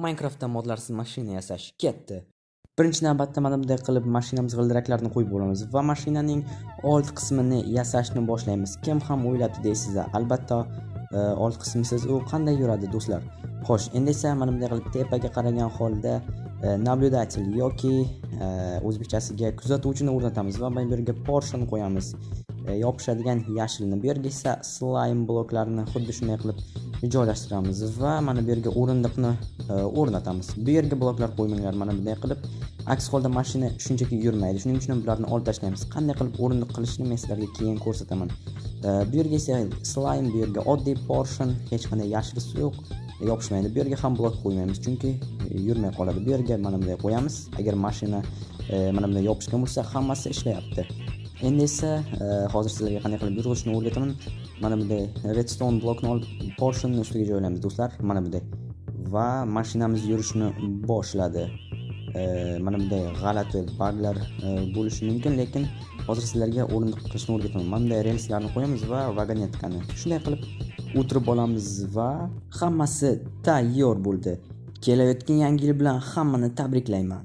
Minecraftda modlarsiz mashina yasash ketdi. Birinchi navbatda mana bunday qilib mashinamiz g'ildiraklarini qo'yib bo'lamiz va mashinaning old qismini yasashni boshlaymiz. Kim ham o'ylabdi deysizlar. Albatta, old qismisiz u qanday yuradi do'stlar? Xo'sh, endi esa mana bunday qilib tepaga qaragan holda nablюдатель yoki o'zbekchasiga kuzatuvchini o'rnatamiz va mana bu yerga porshani qo'yamiz. Yopishadigan yashilni. Bu yerga esa slime bloklarini xuddi shunday qilib joylashtiramiz va mana bu yerga o'rindiqni o'rnatamiz. Bu yerga bloklar qo'ymanglar mana bunday qilib. Aks holda mashina shunchaki yurmaydi. Shuning uchun bularni olib tashlaymiz. Qanday qilib o'rindiq qilishni men sizlarga keyin ko'rsataman. Bu yerga esa slime, bu yerga oddiy portion, hech qanday yashilisi yo'q. Yopishmaydi. Bu yerga ham blok qo'ymaymiz, chunki yurmay qoladi. Bu yerga mana bunday qo'yamiz. Agar mashina mana bunday yopishgan bo'lsa, hammasi ishlayapti. Endi esa hozir sizlarga qanday qilib yurishni o'rgataman. Mana bunday redstone blokni olib portionning ustiga joylaymiz do'stlar. Mana bunday. Va mashinamiz yurishni boshladi. Mana bunday g'alati buglar bo'lishi mumkin, lekin hozir sizlarga o'rindiq qilishni o'rgataman. Mana bunday relslarni qo'yamiz va vagonetkani shunday qilib o'tirib olamiz va hammasi tayyor bo'ldi. Kelayotgan yangi yil bilan hammani tabriklayman.